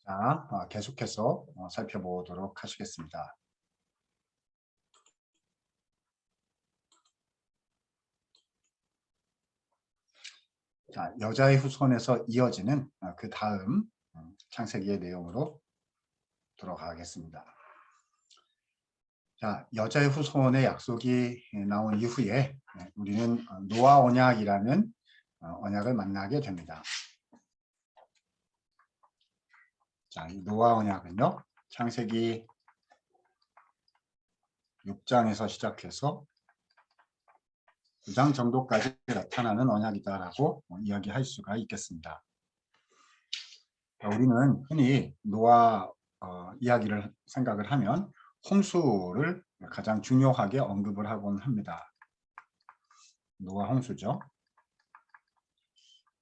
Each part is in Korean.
자, 계속해서 살펴보도록 하시겠습니다. 자, 여자의 후손에서 이어지는 그 다음 창세기의 내용으로 들어가겠습니다. 자, 여자의 후손의 약속이 나온 이후에 우리는 노아 언약이라는 언약을 만나게 됩니다. 자, 이 노아 언약은요, 창세기 6장에서 시작해서 9장 정도까지 나타나는 언약이다라고 이야기할 수가 있겠습니다. 우리는 흔히 노아 이야기를 생각을 하면 홍수를 가장 중요하게 언급을 하곤 합니다. 노아 홍수죠.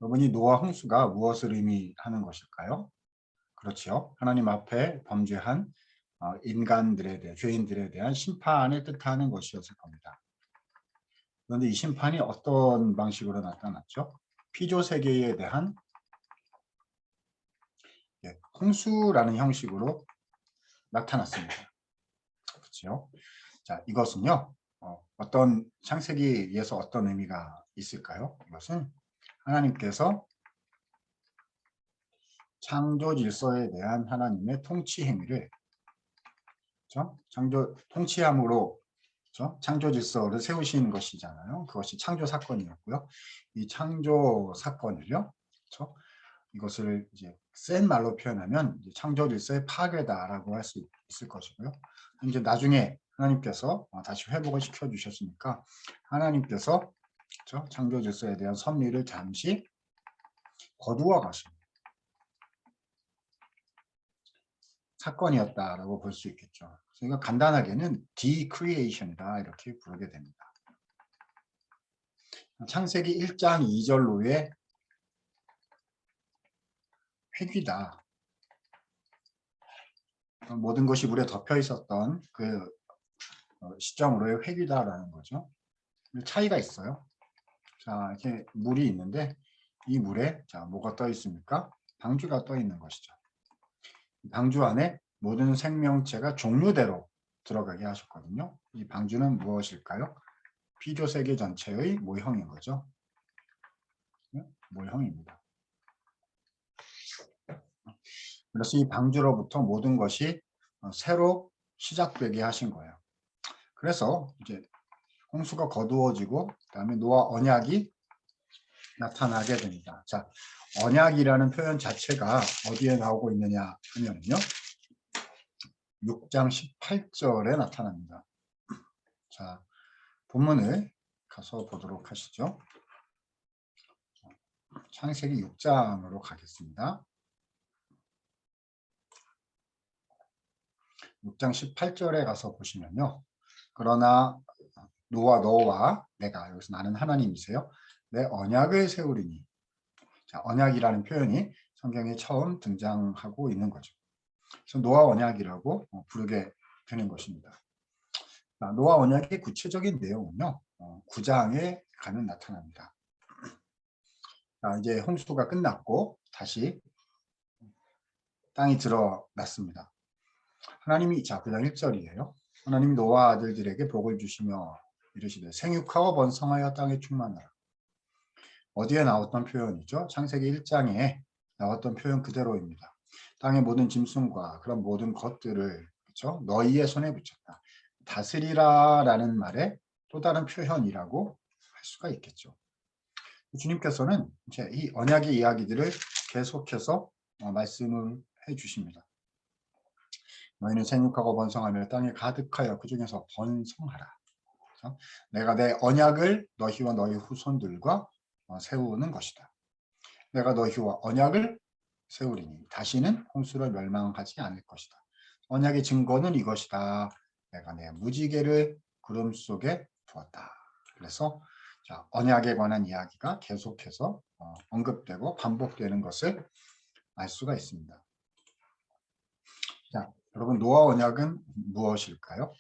여러분이 노아 홍수가 무엇을 의미하는 것일까요? 그렇죠. 하나님 앞에 범죄한 인간들에 대한 죄인들에 대한 심판을 뜻하는 것이었을 겁니다. 그런데 이 심판이 어떤 방식으로 나타났죠? 피조 세계에 대한 홍수라는 형식으로 나타났습니다. 그렇죠? 자, 이것은요. 어떤 창세기에서 어떤 의미가 있을까요? 이것은 하나님께서 창조 질서에 대한 하나님의 통치 행위를 창조 통치함으로 창조 질서를 세우시는 것이잖아요. 그것이 창조 사건이었고요. 이 창조 사건을요. 이것을 이제 센 말로 표현하면 이제 창조 질서의 파괴다라고 할 수 있을 것이고요. 이제 나중에 하나님께서 다시 회복을 시켜 주셨으니까 하나님께서 창조 질서에 대한 섭리를 잠시 거두어 가신 사건이었다라고 볼 수 있겠죠. 그러니까 간단하게는 decreation이다 이렇게 부르게 됩니다. 창세기 1장 2절로의 회귀다. 모든 것이 물에 덮여 있었던 그 시점으로의 회귀다라는 거죠. 차이가 있어요. 자, 이렇게 물이 있는데 이 물에 자, 뭐가 떠 있습니까? 방주가 떠 있는 것이죠. 방주 안에 모든 생명체가 종류대로 들어가게 하셨거든요. 이 방주는 무엇일까요? 피조 세계 전체의 모형인 거죠. 모형입니다. 그래서 이 방주로부터 모든 것이 새로 시작되게 하신 거예요. 그래서 이제 홍수가 거두어지고 그다음에 노아 언약이 나타나게 됩니다. 자, 언약이라는 표현 자체가 어디에 나오고 있느냐 하면요. 6장 18절에 나타납니다. 자, 본문을 가서 보도록 하시죠. 창세기 6장으로 가겠습니다. 6장 18절에 가서 보시면요. 그러나 너와 내가, 여기서 나는 하나님이세요. 내 언약을 세우리니. 자, 언약이라는 표현이 성경에 처음 등장하고 있는 거죠. 그래서 노아 언약이라고 부르게 되는 것입니다. 자, 노아 언약의 구체적인 내용은요. 9장에 가면 나타납니다. 자, 이제 홍수가 끝났고 다시 땅이 드러났습니다. 하나님이 자 9장 1절이에요. 하나님이 노아 아들들에게 복을 주시며 이르시되 생육하고 번성하여 땅에 충만하라. 어디에 나왔던 표현이죠? 창세기 1장에 나왔던 표현 그대로입니다. 땅의 모든 짐승과 그런 모든 것들을 그렇죠? 너희의 손에 붙였다. 다스리라라는 말의 또 다른 표현이라고 할 수가 있겠죠. 주님께서는 이제 이 언약의 이야기들을 계속해서 말씀을 해주십니다. 너희는 생육하고 번성하며 땅에 가득하여 그 중에서 번성하라. 그렇죠? 내가 내 언약을 너희와 너희 후손들과 세우는 것이다. 내가 너희와 언약을 세우리니 다시는 홍수를 멸망하지 않을 것이다. 언약의 증거는 이것이다. 내가 내 무지개를 구름 속에 두었다. 그래서 자, 언약에 관한 이야기가 계속해서 언급되고 반복되는 것을 알 수가 있습니다. 자, 여러분 노아 언약은 무엇일까요?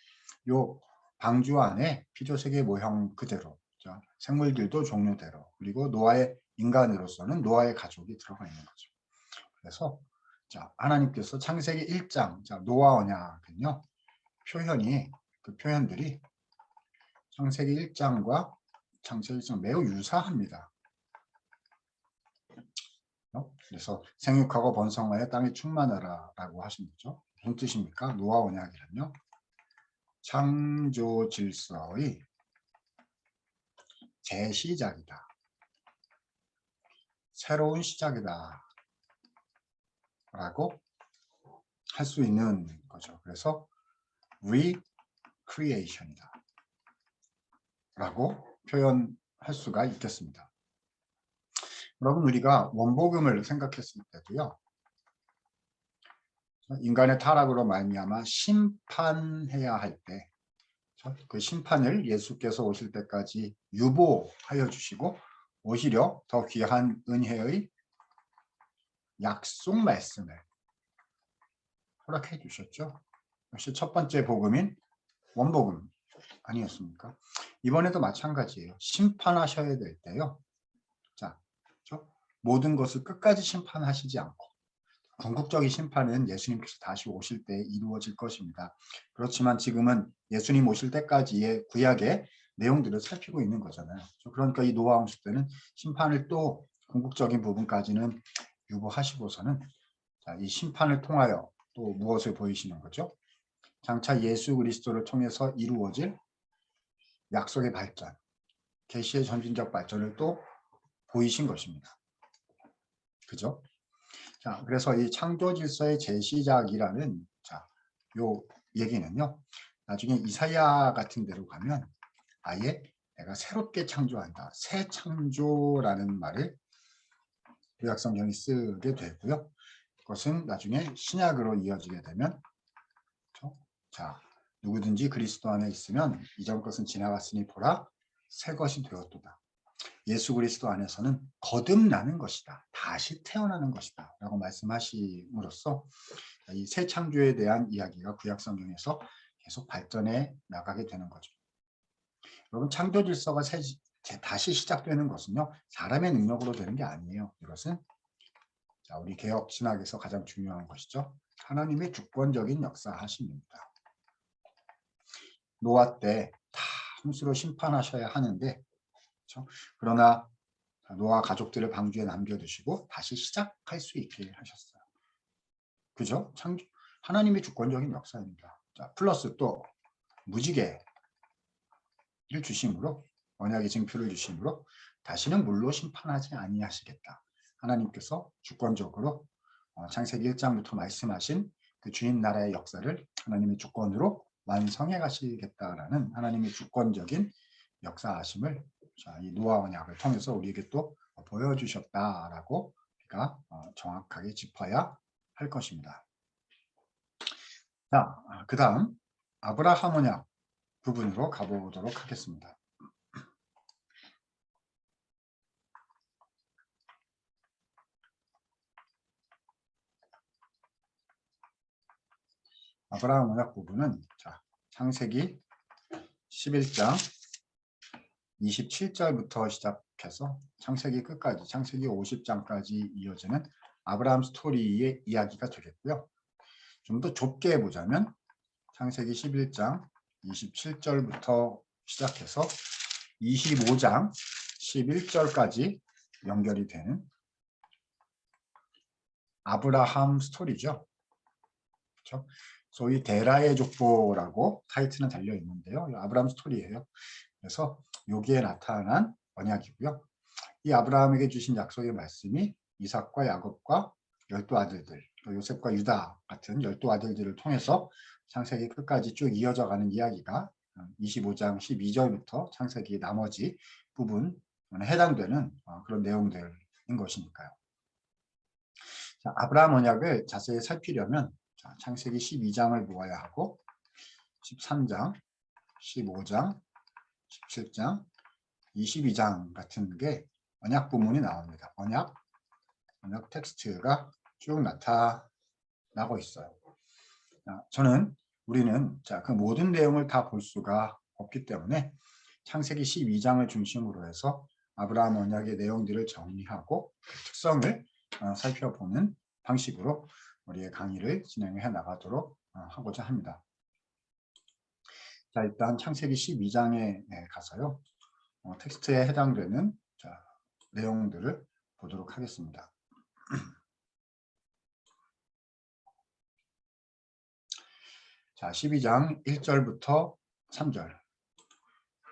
요 방주 안에 피조세계 모형 그대로 자, 생물들도 종류대로 그리고 노아의 인간으로서는 노아의 가족이 들어가 있는 거죠. 그래서 자, 하나님께서 창세기 1장, 자, 노아 언약은요, 그 표현들이 창세기 1장과 창세기 1장 매우 유사합니다. 그래서 생육하고 번성하여 땅에 충만하라라고 하신 거죠. 무슨 뜻입니까? 노아 언약이란요, 창조 질서의 재시작이다. 새로운 시작이다. 라고 할 수 있는 거죠. 그래서 recreation이다. 라고 표현할 수가 있겠습니다. 여러분, 우리가 원복음을 생각했을 때도요, 인간의 타락으로 말미암아 심판해야 할 때, 그 심판을 예수께서 오실 때까지 유보하여 주시고 오히려 더 귀한 은혜의 약속 말씀을 허락해 주셨죠. 역시 첫 번째 복음인 원복음 아니었습니까? 이번에도 마찬가지예요. 심판하셔야 될 때요. 자, 모든 것을 끝까지 심판하시지 않고 궁극적인 심판은 예수님께서 다시 오실 때 이루어질 것입니다. 그렇지만 지금은 예수님 오실 때까지의 구약의 내용들을 살피고 있는 거잖아요. 그러니까 이 노아 홍수 때는 심판을 또 궁극적인 부분까지는 유보하시고서는, 자, 이 심판을 통하여 또 무엇을 보이시는 거죠? 장차 예수 그리스도를 통해서 이루어질 약속의 발전, 계시의 점진적 발전을 또 보이신 것입니다. 그죠? 자, 그래서 이 창조 질서의 재시작이라는, 자, 요 얘기는요, 나중에 이사야 같은 데로 가면 아예 내가 새롭게 창조한다, 새 창조라는 말을 구약성경이 쓰게 되고요. 그것은 나중에 신약으로 이어지게 되면, 그렇죠? 자, 누구든지 그리스도 안에 있으면 이전 것은 지나갔으니 보라 새 것이 되었도다. 예수 그리스도 안에서는 거듭나는 것이다, 다시 태어나는 것이다 라고 말씀하심으로써 이 새 창조에 대한 이야기가 구약성경에서 계속 발전해 나가게 되는 거죠. 여러분, 창조 질서가 다시 시작되는 것은요, 사람의 능력으로 되는 게 아니에요. 이것은, 자, 우리 개혁 신학에서 가장 중요한 것이죠. 하나님의 주권적인 역사하심입니다. 노아 때 다 홍수로 심판하셔야 하는데, 그렇죠? 그러나 노아 가족들을 방주에 남겨두시고 다시 시작할 수 있게 하셨어요. 그죠? 하나님의 주권적인 역사입니다. 자, 플러스 또 무지개를 주심으로, 언약의 징표를 주심으로 다시는 물로 심판하지 아니하시겠다. 하나님께서 주권적으로 창세기 1장부터 말씀하신 그 주인 나라의 역사를 하나님의 주권으로 완성해 가시겠다라는 하나님의 주권적인 역사하심을, 자, 이 노아 언약을 통해서 우리에게 또 보여주셨다라고 우리가 정확하게 짚어야 할 것입니다. 자, 그 다음 아브라함 언약 부분으로 가보도록 하겠습니다. 아브라함 언약 부분은, 자, 창세기 11장 27절부터 시작해서 창세기 끝까지, 창세기 50장까지 이어지는 아브라함 스토리의 이야기가 되겠고요. 좀 더 좁게 해보자면 창세기 11장 27절부터 시작해서 25장 11절까지 연결이 되는 아브라함 스토리죠. 그렇죠? 소위 데라의 족보라고 타이틀은 달려 있는데요. 아브라함 스토리예요. 그래서 여기에 나타난 언약이고요. 이 아브라함에게 주신 약속의 말씀이 이삭과 야곱과 12아들들, 요셉과 유다 같은 12아들들을 통해서 창세기 끝까지 쭉 이어져가는 이야기가 25장 12절부터 창세기 나머지 부분에 해당되는 그런 내용들인 것이니까요. 자, 아브라함 언약을 자세히 살피려면, 자, 창세기 12장을 보아야 하고 13장, 15장, 17장, 22장 같은 게 언약 부문이 나옵니다. 언약 텍스트가 쭉 나타나고 있어요. 우리는 자, 그 모든 내용을 다 볼 수가 없기 때문에 창세기 12장을 중심으로 해서 아브라함 언약의 내용들을 정리하고 그 특성을 살펴보는 방식으로 우리의 강의를 진행해 나가도록 하고자 합니다. 자, 일단 창세기 12장에 가서요. 텍스트에 해당되는 내용들을 보도록 하겠습니다. 자, 12장 1절부터 3절.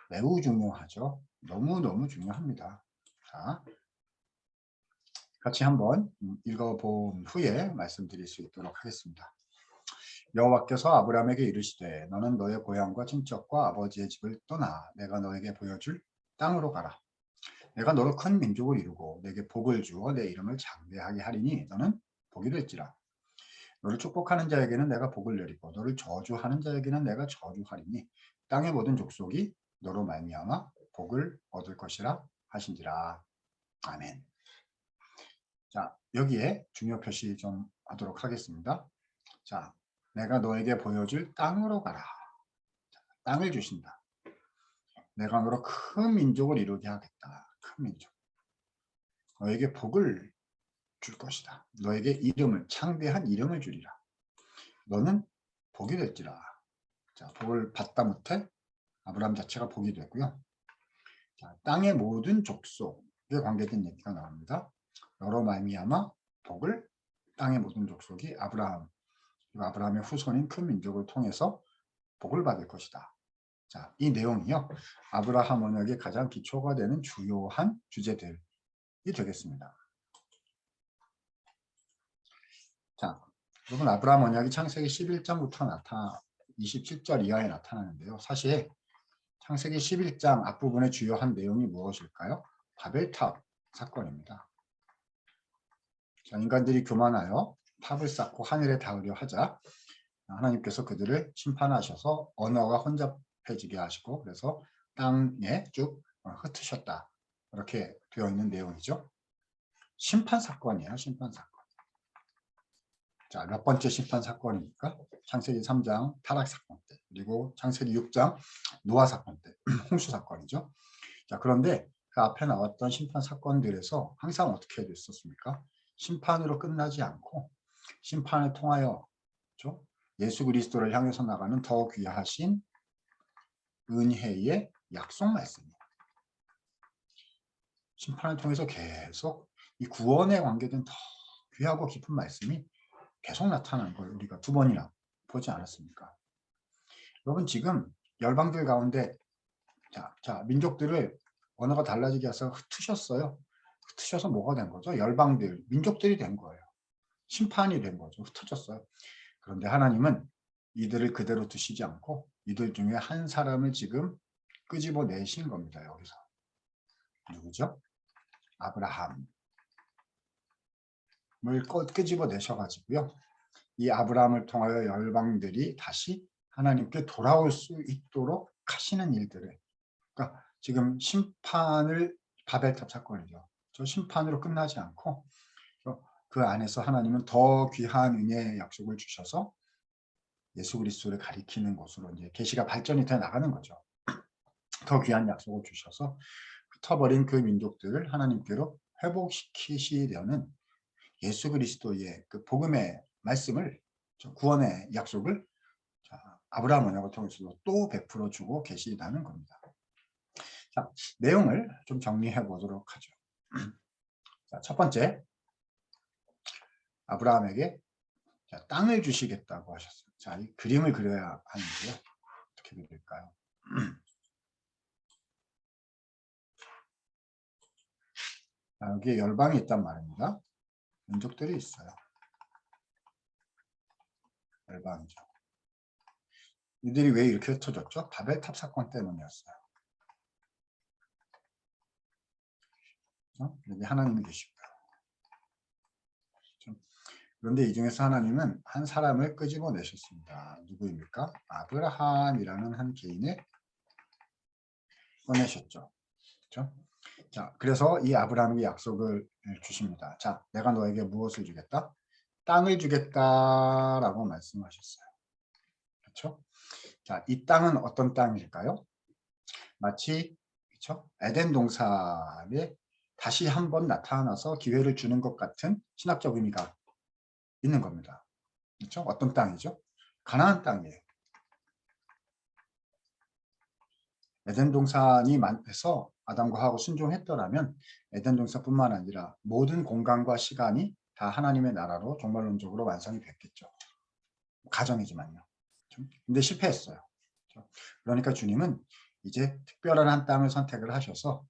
매우 중요하죠. 너무너무 중요합니다. 자, 같이 한번 읽어본 후에 말씀드릴 수 있도록 하겠습니다. 여호와께서 아브라함에게 이르시되 너는 너의 고향과 친척과 아버지의 집을 떠나 내가 너에게 보여줄 땅으로 가라. 내가 너로 큰 민족을 이루고 내게 복을 주어 내 이름을 장대하게 하리니 너는 복이 될지라. 너를 축복하는 자에게는 내가 복을 내리고 너를 저주하는 자에게는 내가 저주하리니 땅의 모든 족속이 너로 말미암아 복을 얻을 것이라 하신지라. 아멘. 자, 여기에 중요 표시 좀 하도록 하겠습니다. 자, 내가 너에게 보여줄 땅으로 가라. 자, 땅을 주신다. 내가 너로 큰 민족을 이루게 하겠다. 큰 민족. 너에게 복을 줄 것이다. 너에게 이름을, 창대한 이름을 주리라. 너는 복이 될지라. 자, 복을 받다 못해 아브라함 자체가 복이 되고요. 자, 땅의 모든 족속에 관계된 얘기가 나옵니다. 너로 말미암아 복을 땅의 모든 족속이 아브라함의 후손인 큰 민족을 통해서 복을 받을 것이다. 자, 이 내용이요. 아브라함 언약의 가장 기초가 되는 주요한 주제들이 되겠습니다. 자, 여러분 아브라함 언약이 창세기 11장부터 27절 이하에 나타나는데요. 사실 창세기 11장 앞부분의 주요한 내용이 무엇일까요? 바벨탑 사건입니다. 자, 인간들이 교만하여 탑을 쌓고 하늘에 닿으려 하자 하나님께서 그들을 심판하셔서 언어가 혼잡해지게 하시고 그래서 땅에 쭉 흩으셨다. 이렇게 되어 있는 내용이죠. 심판 사건이에요. 심판 사건. 자, 몇 번째 심판 사건입니까? 창세기 3장 타락 사건 때, 그리고 창세기 6장 노아 사건 때, 홍수 사건이죠. 자, 그런데 그 앞에 나왔던 심판 사건들에서 항상 어떻게 됐었습니까? 심판으로 끝나지 않고 심판을 통하여 그렇죠? 예수 그리스도를 향해서 나가는 더 귀하신 은혜의 약속 말씀이에요. 심판을 통해서 계속 이 구원에 관계된 더 귀하고 깊은 말씀이 계속 나타나는 걸 우리가 두 번이나 보지 않았습니까? 여러분 지금 열방들 가운데 자 민족들을 언어가 달라지게 해서 흩으셨어요. 흩으셔서 뭐가 된 거죠? 열방들, 민족들이 된 거예요. 심판이 된 거죠. 흩어졌어요. 그런데 하나님은 이들을 그대로 두시지 않고 이들 중에 한 사람을 지금 끄집어내신 겁니다. 여기서. 누구죠? 아브라함을 끄집어내셔가지고요. 이 아브라함을 통하여 열방들이 다시 하나님께 돌아올 수 있도록 하시는 일들을 그러니까 지금 심판을 바벨탑 사건이죠. 저 심판으로 끝나지 않고 그 안에서 하나님은 더 귀한 은혜의 약속을 주셔서 예수 그리스도를 가리키는 것으로 이제 계시가 발전이 돼 나가는 거죠. 더 귀한 약속을 주셔서 흩어버린 그 민족들을 하나님께로 회복시키시려는 예수 그리스도의 그 복음의 말씀을 구원의 약속을 아브라함 언약을 통해서도 또 베풀어 주고 계시다는 겁니다. 자, 내용을 좀 정리해 보도록 하죠. 자, 첫 번째, 아브라함에게 땅을 주시겠다고 하셨어요. 자, 이 그림을 그려야 하는데요. 어떻게 그릴까요? 자, 여기에 열방이 있단 말입니다. 민족들이 있어요. 열방이죠. 이들이 왜 이렇게 흩어졌죠? 바벨탑 사건 때문이었어요. 여기 하나님이 계시고요. 그런데 이 중에서 하나님은 한 사람을 끄집어내셨습니다. 누구입니까? 아브라함이라는 한 개인을 꺼내셨죠. 그렇죠? 자, 그래서 이 아브라함에게 약속을 주십니다. 자, 내가 너에게 무엇을 주겠다? 땅을 주겠다라고 말씀하셨어요. 그렇죠? 자, 이 땅은 어떤 땅일까요? 마치 그렇죠? 에덴 동산에 다시 한번 나타나서 기회를 주는 것 같은 신학적 의미가 있는 겁니다. 그렇죠? 어떤 땅이죠? 가나안 땅이에요. 에덴 동산이 만해서 아담과 하고 순종했더라면 에덴 동산뿐만 아니라 모든 공간과 시간이 다 하나님의 나라로 종말론적으로 완성이 됐겠죠. 가정이지만요. 근데 실패했어요. 그러니까 주님은 이제 특별한 한 땅을 선택을 하셔서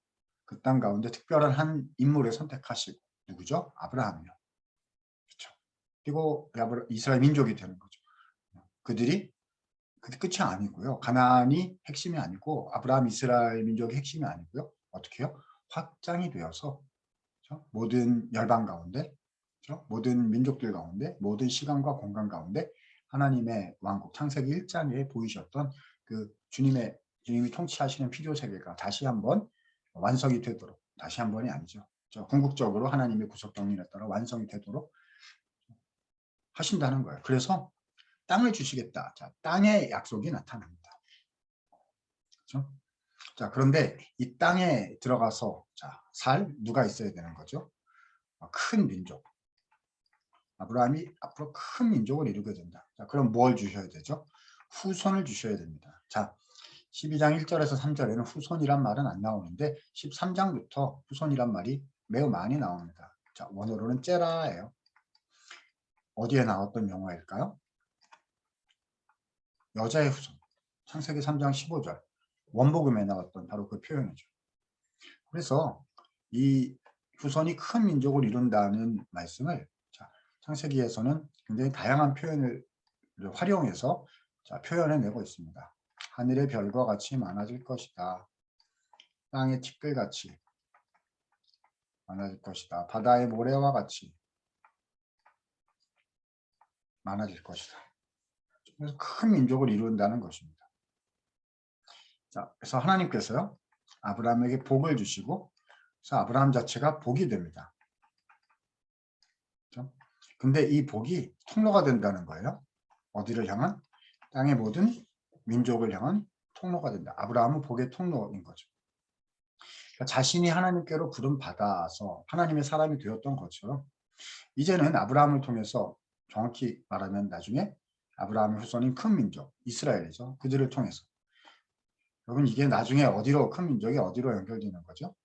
그 땅 가운데 특별한 한 인물을 선택하시고 누구죠? 아브라함이요. 그렇죠. 그리고 이스라엘 민족이 되는 거죠. 그들이 그게 끝이 아니고요. 가나안이 핵심이 아니고 아브라함 이스라엘 민족이 핵심이 아니고요. 어떻게요? 확장이 되어서 그렇죠? 모든 열방 가운데 그렇죠? 모든 민족들 가운데 모든 시간과 공간 가운데 하나님의 왕국 창세기 1장에 보이셨던 그 주님이 통치하시는 필요 세계가 다시 한번 완성이 되도록 다시 한 번이 아니죠. 궁극적으로 하나님의 구속 경륜에 따라 완성이 되도록 하신다는 거예요. 그래서 땅을 주시겠다. 자, 땅의 약속이 나타납니다. 그렇죠? 자, 그런데 이 땅에 들어가서 살 누가 있어야 되는 거죠? 큰 민족. 아브라함이 앞으로 큰 민족을 이루게 된다. 자, 그럼 뭘 주셔야 되죠? 후손을 주셔야 됩니다. 자, 12장 1절에서 3절에는 후손이란 말은 안 나오는데 13장부터 후손이란 말이 매우 많이 나옵니다. 자, 원어로는 째라예요. 어디에 나왔던 용어일까요? 여자의 후손. 창세기 3장 15절. 원복음에 나왔던 바로 그 표현이죠. 그래서 이 후손이 큰 민족을 이룬다는 말씀을 창세기에서는 굉장히 다양한 표현을 활용해서 표현해내고 있습니다. 하늘의 별과 같이 많아질 것이다. 땅의 티끌같이 많아질 것이다. 바다의 모래와 같이 많아질 것이다. 그래서 큰 민족을 이룬다는 것입니다. 자, 그래서 하나님께서요. 아브라함에게 복을 주시고 그래서 아브라함 자체가 복이 됩니다. 그렇죠? 근데 이 복이 통로가 된다는 거예요. 어디를 향한? 땅의 모든 민족을 향한 통로가 된다. 아브라함은 복의 통로인 거죠. 그러니까 자신이 하나님께로 부름 받아서 하나님의 사람이 되었던 것처럼 이제는 아브라함을 통해서 정확히 말하면 나중에 아브라함의 후손인 큰 민족 이스라엘이죠. 그들을 통해서 여러분 이게 나중에 어디로 큰 민족이 어디로 연결되는 거죠?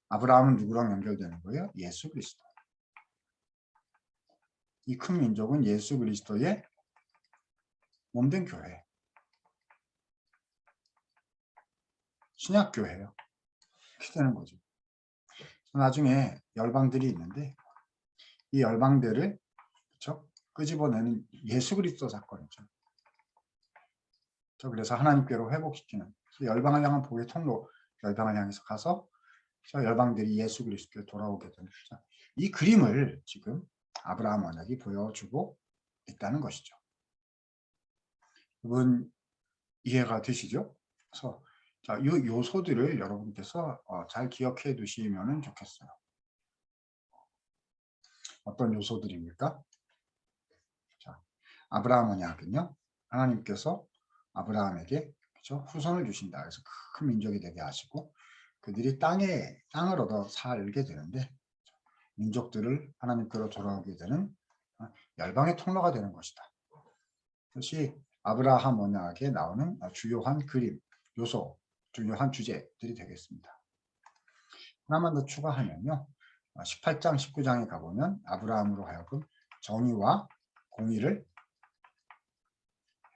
아브라함은 누구랑 연결되는 거예요? 예수 그리스도. 이 큰 민족은 예수 그리스도의 몸된 교회. 신약교회예요. 이렇게 되는 거죠. 나중에 열방들이 있는데 이 열방들을 그렇죠? 끄집어내는 예수 그리스도 사건이죠. 그래서 하나님께로 회복시키는 열방을 향한 복의 통로, 열방을 향해서 가서 열방들이 예수 그리스도에 돌아오게 되는 이 그림을 지금 아브라함 언약이 보여주고 있다는 것이죠. 여러분 이해가 되시죠? 그래서 이 요소들을 여러분께서 잘 기억해 두시면 좋겠어요. 어떤 요소들입니까? 자, 아브라함 언약은요. 하나님께서 아브라함에게 그렇죠? 후손을 주신다. 그래서 큰 민족이 되게 하시고 그들이 땅을 얻어 살게 되는데 민족들을 하나님께로 돌아오게 되는 열방의 통로가 되는 것이다. 그것이 아브라함 언약에 나오는 주요한 그림, 요소, 중요한 주제들이 되겠습니다. 하나만 더 추가하면요. 18장, 19장에 가보면 아브라함으로 하여금 정의와 공의를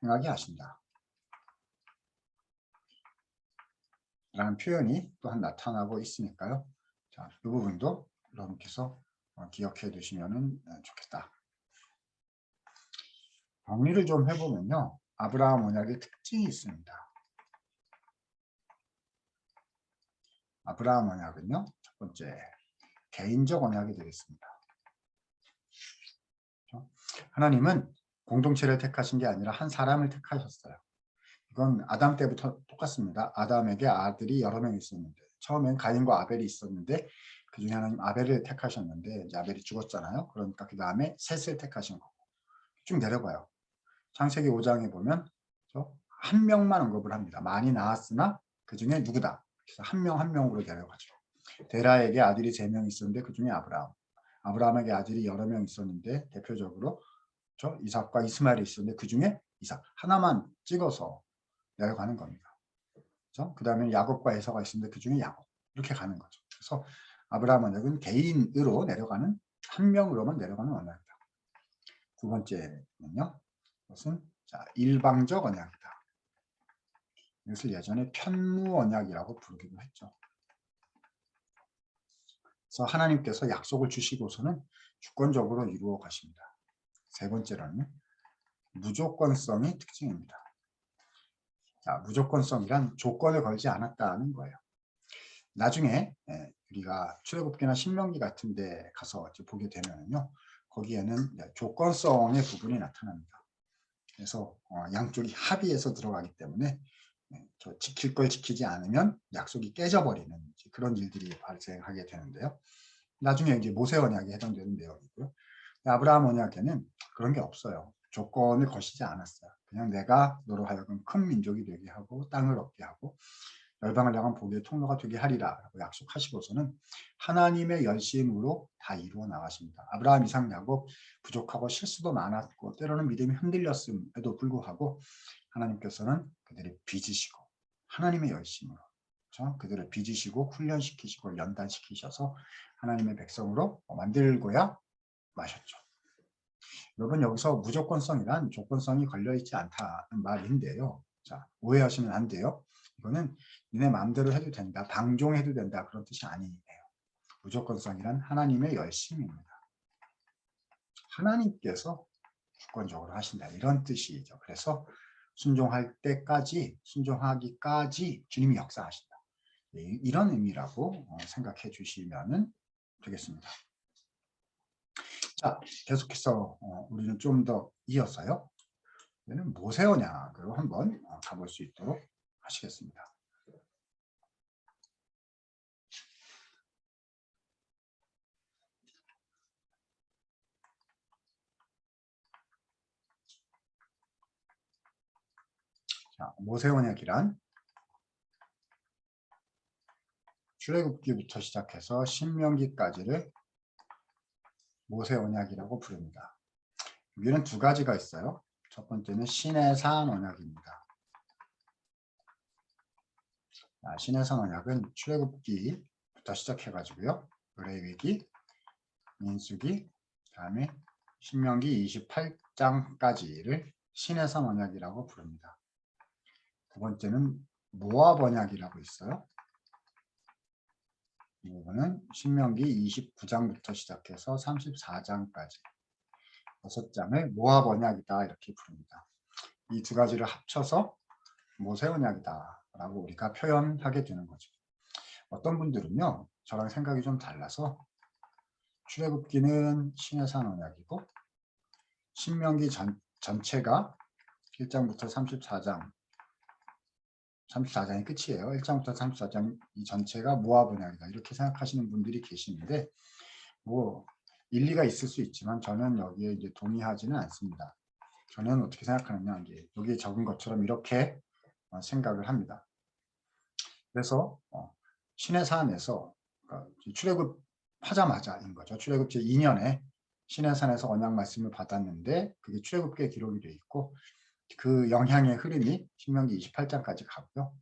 행하게 하신다. 라는 표현이 또한 나타나고 있으니까요. 자, 이 부분도 여러분께서 기억해 두시면 좋겠다. 정리를 좀 해보면요. 아브라함 언약의 특징이 있습니다. 아브라함 언약은요. 첫 번째, 개인적 언약이 되겠습니다. 하나님은 공동체를 택하신 게 아니라 한 사람을 택하셨어요. 이건 아담 때부터 똑같습니다. 아담에게 아들이 여러 명 있었는데 처음엔 가인과 아벨이 있었는데 그 중에 하나님 아벨을 택하셨는데 이제 아벨이 죽었잖아요. 그러니까 그 다음에 셋을 택하신 거고 쭉 내려가요. 창세기 5장에 보면 한 명만 언급을 합니다. 많이 나왔으나 그 중에 누구다. 그래서 한 명 한 명으로 내려가죠. 데라에게 아들이 3명 있었는데 그 중에 아브라함. 아브라함에게 아들이 여러 명 있었는데 대표적으로 그렇죠? 이삭과 이스마엘이 있었는데 그 중에 이삭 하나만 찍어서 내려가는 겁니다. 그렇죠? 그 다음에 야곱과 에서가 있었는데 그 중에 야곱 이렇게 가는 거죠. 그래서 아브라함 언약은 개인으로 내려가는 한 명으로만 내려가는 언약이다. 두 번째는요. 그것은 자, 일방적 언약이다. 이것을 예전에 편무 언약이라고 부르기도 했죠. 그래서 하나님께서 약속을 주시고서는 주권적으로 이루어 가십니다. 세 번째로는 무조건성이 특징입니다. 자, 무조건성이란 조건을 걸지 않았다는 거예요. 나중에 우리가 출애굽기나 신명기 같은 데 가서 보게 되면요. 거기에는 조건성의 부분이 나타납니다. 그래서 양쪽이 합의해서 들어가기 때문에 저 지킬 걸 지키지 않으면 약속이 깨져버리는 그런 일들이 발생하게 되는데요. 나중에 이제 모세 언약에 해당되는 내용이고요. 아브라함 언약에는 그런 게 없어요. 조건을 거시지 않았어요. 그냥 내가 너로 하여금 큰 민족이 되게 하고 땅을 얻게 하고 열방을 향한 복의 통로가 되게 하리라 라고 약속하시고서는 하나님의 열심으로 다 이루어 나가십니다. 아브라함, 이삭, 야곱 부족하고 실수도 많았고 때로는 믿음이 흔들렸음에도 불구하고 하나님께서는 그들을 빚으시고 하나님의 열심으로 그렇죠? 그들을 빚으시고 훈련시키시고 연단시키셔서 하나님의 백성으로 만들고야 마셨죠. 여러분 여기서 무조건성이란 조건성이 걸려있지 않다는 말인데요. 자, 오해하시면 안 돼요. 이거는 니네 마음대로 해도 된다, 방종해도 된다 그런 뜻이 아니에요. 무조건성이란 하나님의 열심입니다. 하나님께서 주권적으로 하신다 이런 뜻이죠. 그래서 순종할 때까지 순종하기까지 주님이 역사하신다. 이런 의미라고 생각해 주시면 되겠습니다. 자, 계속해서 우리는 좀 더 이어서요. 얘는 모세 언약으로 한번 가볼 수 있도록 하시겠습니다. 자, 모세 언약이란 출애굽기부터 시작해서 신명기까지를 모세 언약이라고 부릅니다. 여기는 두 가지가 있어요. 첫 번째는 시내산 언약입니다. 시내산 언약은 출애굽기부터 시작해가지고요. 레위기, 민수기, 다음에 신명기 28장까지를 시내산 언약이라고 부릅니다. 두 번째는 모압 언약이라고 있어요. 이 부분은 신명기 29장부터 시작해서 34장까지 6장을 모압 언약이다 이렇게 부릅니다. 이 두 가지를 합쳐서 모세 언약이다 라고 우리가 표현하게 되는 거죠. 어떤 분들은요 저랑 생각이 좀 달라서 출애굽기는 시내산 언약이고 신명기 전체가 1장부터 34장이 끝이에요. 1장부터 34장 이 전체가 모압 언약이다 이렇게 생각하시는 분들이 계시는데 뭐 일리가 있을 수 있지만 저는 여기에 이제 동의하지는 않습니다. 저는 어떻게 생각하느냐 여기에 적은 것처럼 이렇게 생각을 합니다. 그래서 시내산에서 출애굽하자마자인 거죠. 출애굽 제2년에 시내산에서 언약 말씀을 받았는데 그게 출애굽기에 기록이 되어 있고 그 영향의 흐름이 신명기 28장까지 가고요.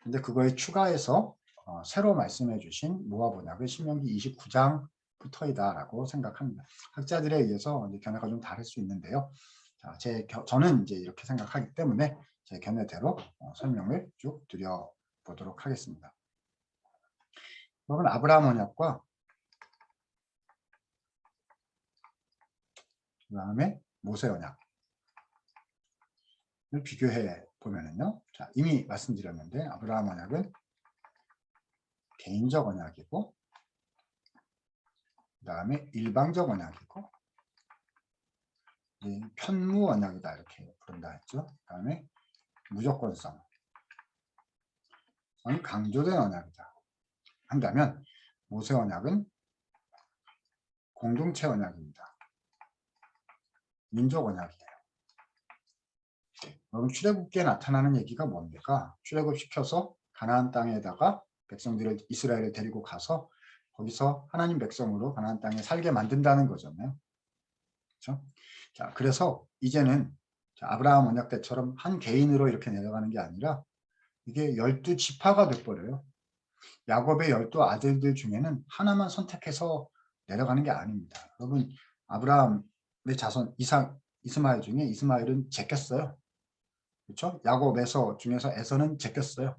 근데 그거에 추가해서 새로 말씀해 주신 모압 언약은 신명기 29장부터이다라고 생각합니다. 학자들에 의해서 이제 견해가 좀 다를 수 있는데요. 자, 저는 이제 이렇게 생각하기 때문에 제 견해대로 설명을 쭉 드려보도록 하겠습니다. 그러면 아브라함 언약과 그 다음에 모세 언약을 비교해 보면은요. 자, 이미 말씀드렸는데 아브라함 언약은 개인적 언약이고 그 다음에 일방적 언약이고 편무 언약이다 이렇게 부른다 했죠. 그 다음에 무조건성 강조된 언약이다 한다면 모세 언약은 공동체 언약입니다. 민족 언약이에요. 그럼 출애굽기에 나타나는 얘기가 뭡니까? 출애굽시켜서 가나안 땅에다가 백성들을 이스라엘을 데리고 가서 거기서 하나님 백성으로 가나안 땅에 살게 만든다는 거잖아요. 그렇죠? 자, 그래서 이제는 아브라함 언약 때처럼 한 개인으로 이렇게 내려가는 게 아니라 이게 12지파가 돼버려요. 야곱의 12아들들 중에는 하나만 선택해서 내려가는 게 아닙니다. 여러분, 아브라함의 자손 이스마엘 중에 이스마엘은 제꼈어요. 그렇죠? 야곱에서 중에서 에서는 제꼈어요.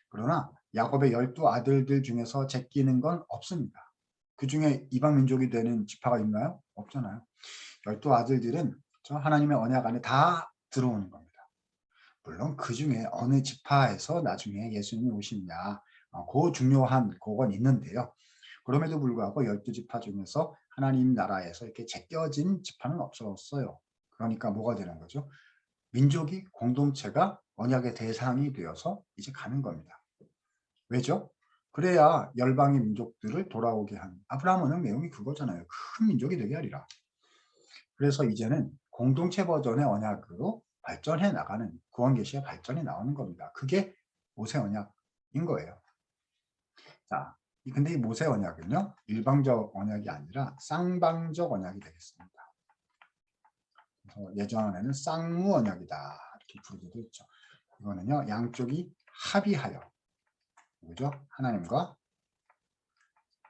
그러나 야곱의 12아들들 중에서 제끼는 건 없습니다. 그 중에 이방 민족이 되는 지파가 있나요? 없잖아요. 12아들들은 하나님의 언약 안에 다 들어오는 겁니다. 물론 그 중에 어느 지파에서 나중에 예수님이 오시느냐, 그 중요한 그건 있는데요. 그럼에도 불구하고 12지파 중에서 하나님 나라에서 이렇게 제껴진 지파는 없었어요. 그러니까 뭐가 되는 거죠? 민족이 공동체가 언약의 대상이 되어서 이제 가는 겁니다. 왜죠? 그래야 열방의 민족들을 돌아오게 한 아브라함 언약 내용이 그거잖아요. 큰 민족이 되게 하리라. 그래서 이제는 공동체 버전의 언약으로 발전해 나가는 구원 계시의 발전이 나오는 겁니다. 그게 모세 언약인 거예요. 자, 근데 이 모세 언약은요, 일방적 언약이 아니라 쌍방적 언약이 되겠습니다. 그래서 예전에는 쌍무 언약이다 이렇게 부르기도 했죠. 이거는요, 양쪽이 합의하여, 그죠? 하나님과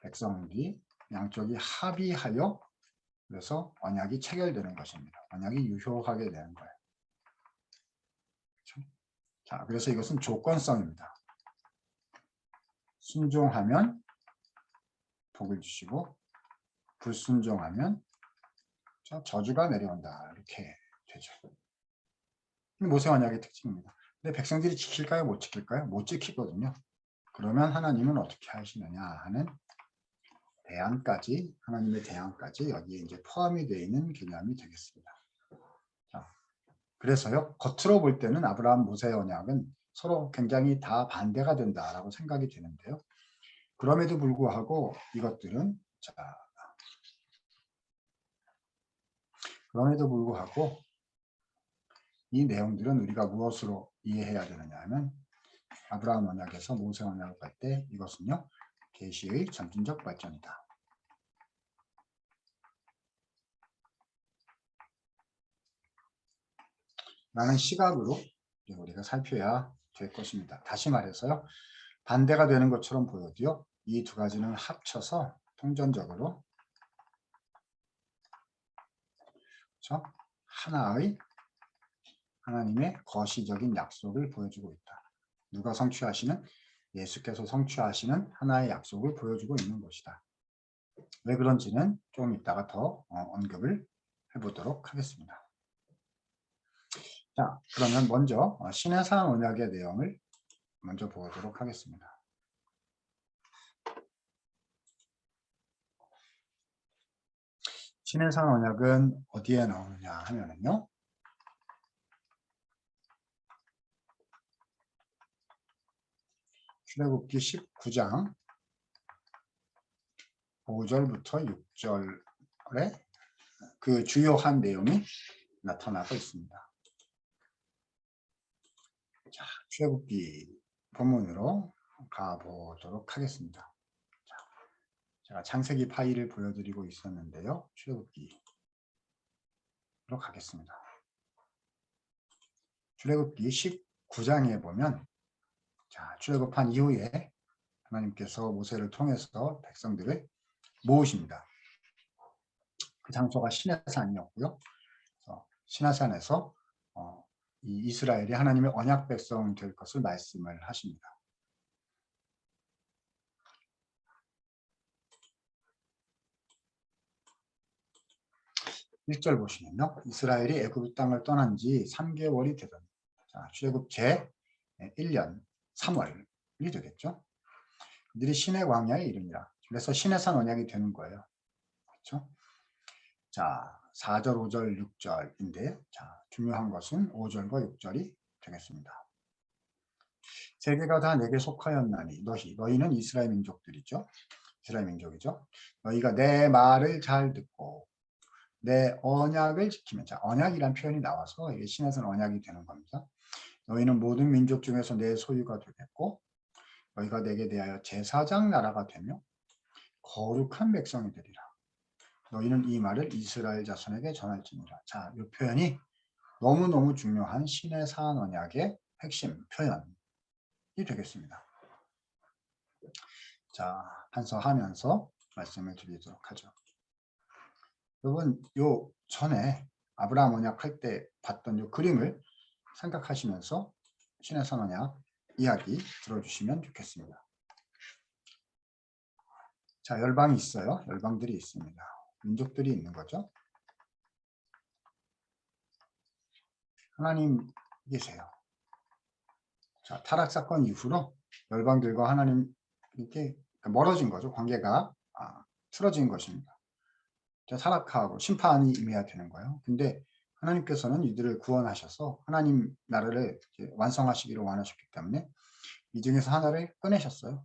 백성들이 양쪽이 합의하여 그래서 언약이 체결되는 것입니다. 언약이 유효하게 되는 거예요. 그렇죠? 자, 그래서 이것은 조건성입니다. 순종하면 복을 주시고 불순종하면 저주가 내려온다. 이렇게 되죠. 모세 언약의 특징입니다. 근데 백성들이 지킬까요? 못 지킬까요? 못 지키거든요. 그러면 하나님은 어떻게 하시느냐 하는 대안까지, 하나님의 대안까지 여기에 이제 포함이 되어 있는 개념이 되겠습니다. 자, 그래서요, 겉으로 볼 때는 아브라함 모세 언약은 서로 굉장히 다 반대가 된다라고 생각이 되는데요. 그럼에도 불구하고 이것들은 그럼에도 불구하고 이 내용들은 우리가 무엇으로 이해해야 되느냐 하면 아브라함 언약에서 모세 언약을 갈 때 이것은요, 계시의 점진적 발전이다. 라는 시각으로 우리가 살펴야 될 것입니다. 다시 말해서요, 반대가 되는 것처럼 보여도요, 이 두 가지는 합쳐서 통전적으로 그렇죠? 하나의 하나님의 거시적인 약속을 보여주고 있다. 누가 성취하시는? 예수께서 성취하시는 하나의 약속을 보여주고 있는 것이다. 왜 그런지는 좀 이따가 더 언급을 해보도록 하겠습니다. 자, 그러면 먼저 시내산 언약의 내용을 먼저 보도록 하겠습니다. 시내산 언약은 어디에 나오느냐 하면은요, 출애굽기 19장 5절부터 6절에 그 주요한 내용이 나타나고 있습니다. 자, 출애굽기 본문으로 가보도록 하겠습니다. 자, 제가 창세기 파일을 보여드리고 있었는데요. 출애굽기로 가겠습니다. 출애굽기 19장에 보면 자, 출애굽한 이후에 하나님께서 모세를 통해서 백성들을 모으십니다. 그 장소가 시내산이었고요. 시내산에서 이 이스라엘이 하나님의 언약 백성 될 것을 말씀을 하십니다. 1절 보시면요. 이스라엘이 애굽 땅을 떠난 지 3개월이 되던 출애굽 제 1년 3월이 되겠죠. 그들이 신의 광야에 이르니라. 그래서 시내산 언약이 되는 거예요. 그렇죠? 자, 4절, 5절, 6절인데 자, 중요한 것은 5절과 6절이 되겠습니다. 세계가 다 내게 속하였나니 너희는 이스라엘 민족들이죠. 이스라엘 민족이죠. 너희가 내 말을 잘 듣고 내 언약을 지키면 자, 언약이란 표현이 나와서 이게 신에서는 언약이 되는 겁니다. 너희는 모든 민족 중에서 내 소유가 되겠고 너희가 내게 대하여 제사장 나라가 되며 거룩한 백성이 되리라. 너희는 이 말을 이스라엘 자손에게 전할지니라. 자, 이 표현이 너무너무 중요한 신의 산 언약의 핵심 표현이 되겠습니다. 자, 한서하면서 말씀을 드리도록 하죠. 여러분, 요 전에 아브라함 언약할 때 봤던 요 그림을 생각하시면서 신의 산 언약 이야기 들어주시면 좋겠습니다. 자, 열방이 있어요. 열방들이 있습니다. 민족들이 있는 거죠. 하나님 계세요. 자, 타락 사건 이후로 열방들과 하나님 이렇게 멀어진 거죠. 관계가 틀어진 것입니다. 자, 타락하고 심판이 임해야 되는 거예요. 근데 하나님께서는 이들을 구원하셔서 하나님 나라를 완성하시기를 원하셨기 때문에 이 중에서 하나를 꺼내셨어요.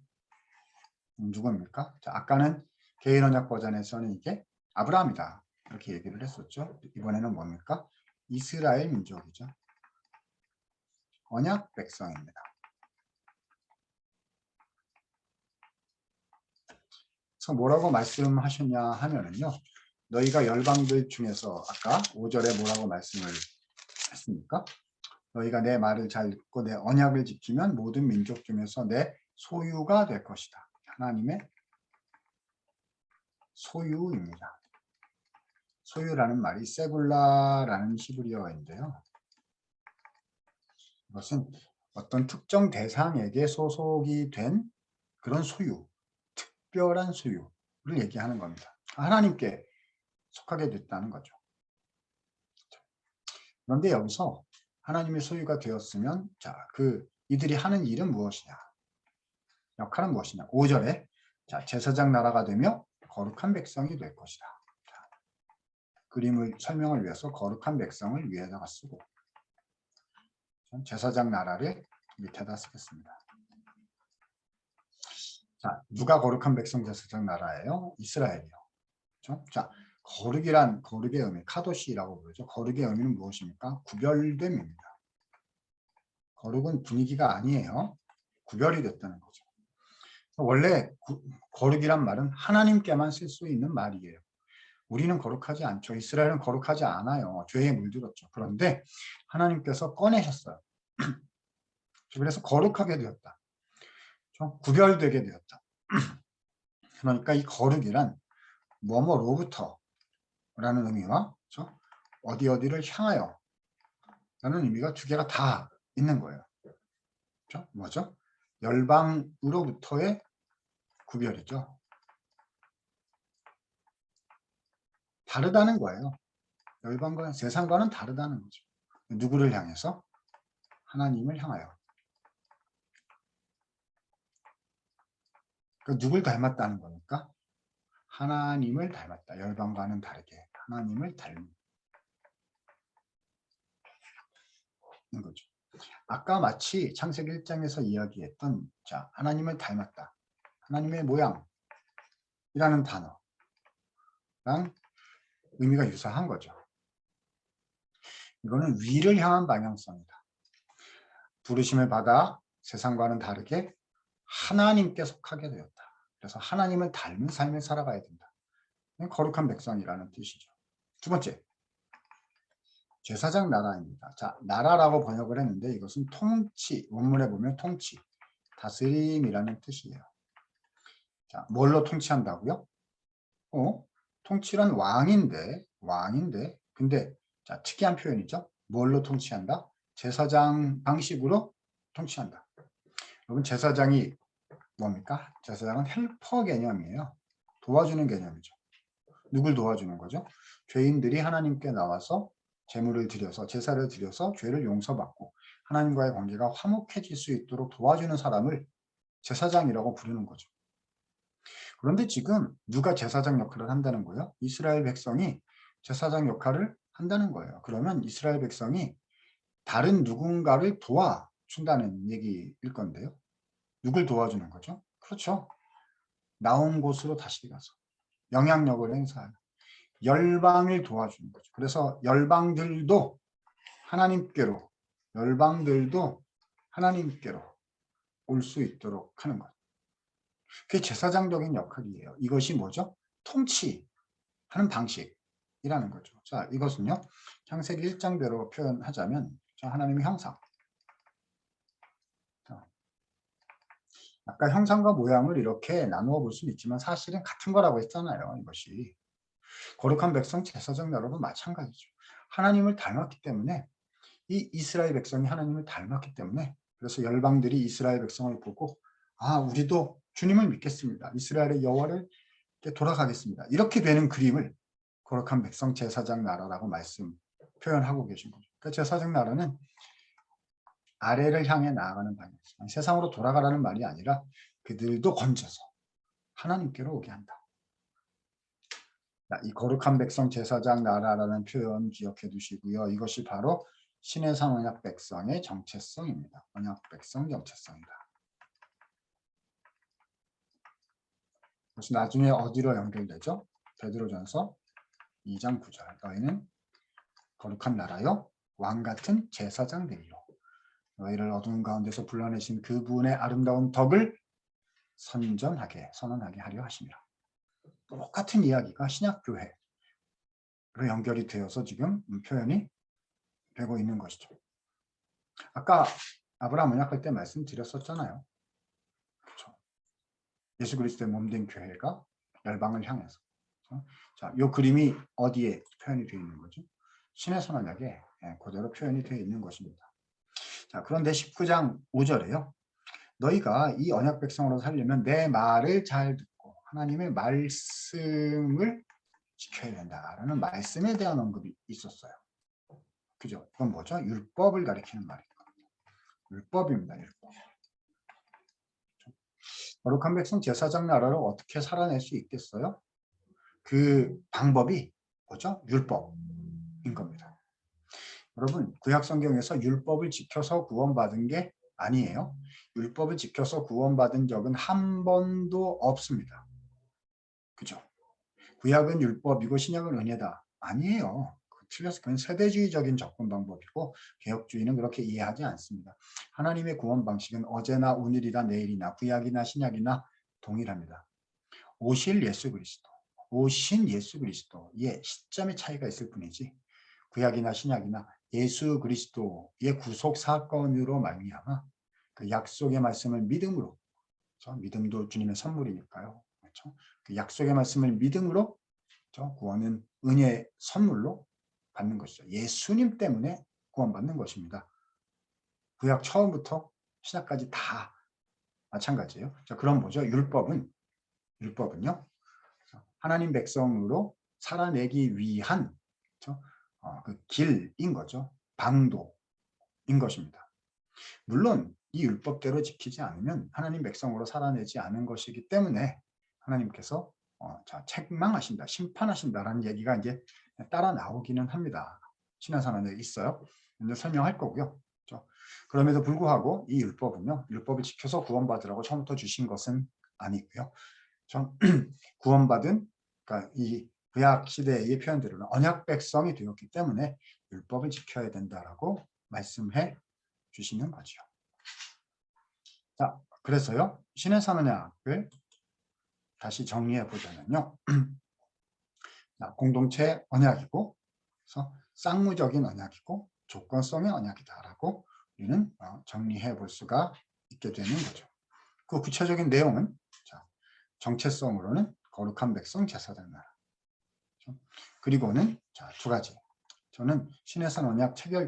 누구입니까? 자, 아까는 개인 언약 버전에서는 이게 아브라함이다 이렇게 얘기를 했었죠. 이번에는 뭡니까? 이스라엘 민족이죠. 언약 백성입니다. 그래서 뭐라고 말씀하셨냐 하면은요. 너희가 열방들 중에서 아까 5절에 뭐라고 말씀을 했습니까? 너희가 내 말을 잘 듣고 내 언약을 지키면 모든 민족 중에서 내 소유가 될 것이다. 하나님의 소유입니다. 소유라는 말이 세굴라라는 히브리어인데요. 이것은 어떤 특정 대상에게 소속이 된 그런 소유, 특별한 소유를 얘기하는 겁니다. 하나님께 속하게 됐다는 거죠. 그런데 여기서 하나님의 소유가 되었으면 자, 이들이 하는 일은 무엇이냐? 역할은 무엇이냐? 5절에 자, 제사장 나라가 되며 거룩한 백성이 될 것이다. 자, 그림을 설명을 위해서 거룩한 백성을 위에다가 쓰고 제사장 나라를 밑에다 쓰겠습니다. 자, 누가 거룩한 백성 제사장 나라예요? 이스라엘이요. 그렇죠? 자, 거룩의 의미, 카도시라고 부르죠. 거룩의 의미는 무엇입니까? 구별됨입니다. 거룩은 분위기가 아니에요. 구별이 됐다는 거죠. 원래 거룩이란 말은 하나님께만 쓸 수 있는 말이에요. 우리는 거룩하지 않죠. 이스라엘은 거룩하지 않아요. 죄에 물들었죠. 그런데 하나님께서 꺼내셨어요. 그래서 거룩하게 되었다. 구별되게 되었다. 그러니까 이 거룩이란 뭐뭐로부터 라는 의미와 어디를 향하여 라는 의미가 두 개가 다 있는 거예요. 뭐죠? 열방으로부터의 구별이죠. 다르다는 거예요. 열방과 세상과는 다르다는 거죠. 누구를 향해서? 하나님을 향하여. 누굴 닮았다는 거니까? 하나님을 닮았다. 열방과는 다르게 하나님을 닮는 거죠. 아까 마치 창세기 1장에서 이야기했던 자, 하나님을 닮았다. 하나님의 모양이라는 단어랑 의미가 유사한 거죠. 이거는 위를 향한 방향성이다. 부르심을 받아 세상과는 다르게 하나님께 속하게 되었다. 그래서 하나님을 닮은 삶을 살아가야 된다. 거룩한 백성이라는 뜻이죠. 두 번째, 제사장 나라입니다. 자, 나라라고 번역을 했는데 이것은 통치, 원문에 보면 통치, 다스림이라는 뜻이에요. 자, 뭘로 통치한다고요? 통치란 왕인데, 근데 자, 특이한 표현이죠. 뭘로 통치한다? 제사장 방식으로 통치한다. 여러분, 제사장이 뭡니까? 제사장은 헬퍼 개념이에요. 도와주는 개념이죠. 누굴 도와주는 거죠? 죄인들이 하나님께 나와서 제물을 드려서 제사를 드려서 죄를 용서받고 하나님과의 관계가 화목해질 수 있도록 도와주는 사람을 제사장이라고 부르는 거죠. 그런데 지금 누가 제사장 역할을 한다는 거예요? 이스라엘 백성이 제사장 역할을 한다는 거예요. 그러면 이스라엘 백성이 다른 누군가를 도와준다는 얘기일 건데요. 누굴 도와주는 거죠? 그렇죠. 나온 곳으로 다시 가서 영향력을 행사하는 열방을 도와주는 거죠. 그래서 열방들도 하나님께로 올 수 있도록 하는 것. 그게 제사장적인 역할이에요. 이것이 뭐죠? 통치, 하는 방식이라는 거죠. 자, 이것은요. 창세기 1장대로 표현하자면 하나님의 형상. 아까 형상과 모양을 이렇게 나누어 볼 수는 있지만 사실은 같은 거라고 했잖아요. 이것이. 거룩한 백성 제사장 나라도 마찬가지죠. 하나님을 닮았기 때문에 이 이스라엘 백성이 하나님을 닮았기 때문에 그래서 열방들이 이스라엘 백성을 보고 우리도 주님을 믿겠습니다. 이스라엘의 여호와를 돌아가겠습니다. 이렇게 되는 그림을 거룩한 백성 제사장 나라라고 표현하고 계신 거죠. 그러니까 제사장 나라는 아래를 향해 나아가는 방향. 세상으로 돌아가라는 말이 아니라 그들도 건져서 하나님께로 오게 한다. 이 거룩한 백성 제사장 나라라는 표현 기억해 두시고요. 이것이 바로 신의 산 언약 백성의 정체성입니다. 언약 백성 정체성이다. 그래서 나중에 어디로 연결되죠? 베드로전서 2장 9절. 너희는 거룩한 나라요 왕 같은 제사장 되리요. 너희를 어두운 가운데서 불러내신 그분의 아름다운 덕을 선언하게 하려 하심이라. 똑같은 이야기가 신약교회로 연결이 되어서 지금 표현이 되고 있는 것이죠. 아까 아브라함 언약할 때 말씀드렸었잖아요. 그렇죠. 예수 그리스도의 몸된 교회가 열방을 향해서. 그렇죠? 자, 이 그림이 어디에 표현이 되어 있는 거죠? 신의 선언약에 그대로 표현이 되어 있는 것입니다. 자, 그런데 19장 5절에요. 너희가 이 언약 백성으로 살려면 내 말을 잘 듣고 하나님의 말씀을 지켜야 된다라는 말씀에 대한 언급이 있었어요. 그죠? 그건 뭐죠? 율법을 가리키는 말입니다. 율법입니다. 율법. 거룩한 백성 제사장 나라를 어떻게 살아낼 수 있겠어요? 그 방법이 뭐죠? 율법인 겁니다. 여러분, 구약 성경에서 율법을 지켜서 구원받은 게 아니에요. 율법을 지켜서 구원받은 적은 한 번도 없습니다. 그죠? 구약은 율법이고 신약은 은혜다. 아니에요. 틀려서 그건 세대주의적인 접근 방법이고 개혁주의는 그렇게 이해하지 않습니다. 하나님의 구원 방식은 어제나 오늘이나 내일이나 구약이나 신약이나 동일합니다. 오신 예수 그리스도의 시점의 차이가 있을 뿐이지 구약이나 신약이나 예수 그리스도의 구속 사건으로 말미암아 그 약속의 말씀을 믿음으로, 그렇죠? 믿음도 주님의 선물이니까요. 그렇죠? 그 약속의 말씀을 믿음으로, 그렇죠? 구원은 은혜의 선물로 받는 것이죠. 예수님 때문에 구원받는 것입니다. 구약 처음부터 신약까지 다 마찬가지예요. 자, 그럼 뭐죠? 율법은요. 하나님 백성으로 살아내기 위한, 그렇죠? 그 길인 거죠. 방도인 것입니다. 물론 이 율법대로 지키지 않으면 하나님 백성으로 살아내지 않은 것이기 때문에 하나님께서 책망하신다, 심판하신다라는 얘기가 이제 따라 나오기는 합니다. 신약성경에 있어요. 근데 설명할 거고요. 그렇죠? 그럼에도 불구하고 이 율법은요, 율법을 지켜서 구원받으라고 처음부터 주신 것은 아니고요. 구원받은, 그러니까 이 구약 시대의 표현대로는 언약 백성이 되었기 때문에 율법을 지켜야 된다라고 말씀해 주시는 거죠. 자, 그래서요, 신의 산 언약을 다시 정리해 보자면요. 공동체 언약이고, 그래서 쌍무적인 언약이고, 조건성의 언약이다라고 우리는 정리해 볼 수가 있게 되는 거죠. 그 구체적인 내용은 정체성으로는 거룩한 백성 제사장 나라. 그리고는 두 가지. 저는 신의 산 언약 체결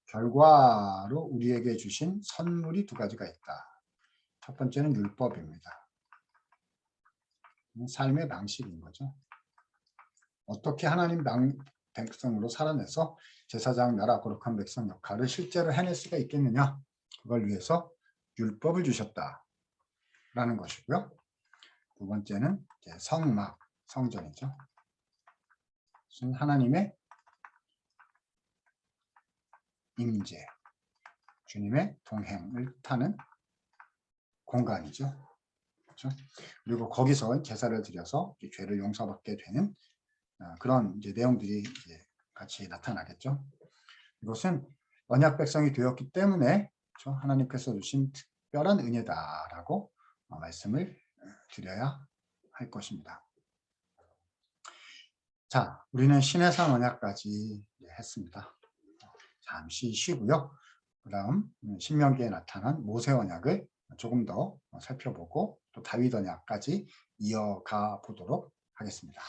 결과로 우리에게 주신 선물이 두 가지가 있다. 첫 번째는 율법입니다. 삶의 방식인 거죠. 어떻게 하나님 백성으로 살아내서 제사장 나라 거룩한 백성 역할을 실제로 해낼 수가 있겠느냐. 그걸 위해서 율법을 주셨다라는 것이고요. 두 번째는 성막, 성전이죠. 하나님의 임재, 주님의 동행을 타는 공간이죠. 그렇죠? 그리고 거기서 제사를 드려서 죄를 용서받게 되는 그런 이제 내용들이 이제 같이 나타나겠죠. 이것은 언약 백성이 되었기 때문에 그렇죠? 하나님께서 주신 특별한 은혜다라고 말씀을 드려야 할 것입니다. 자, 우리는 신해산 언약까지 했습니다. 잠시 쉬고요. 그 다음 신명기에 나타난 모세 언약을 조금 더 살펴보고 또 다윗 언약까지 이어가 보도록 하겠습니다.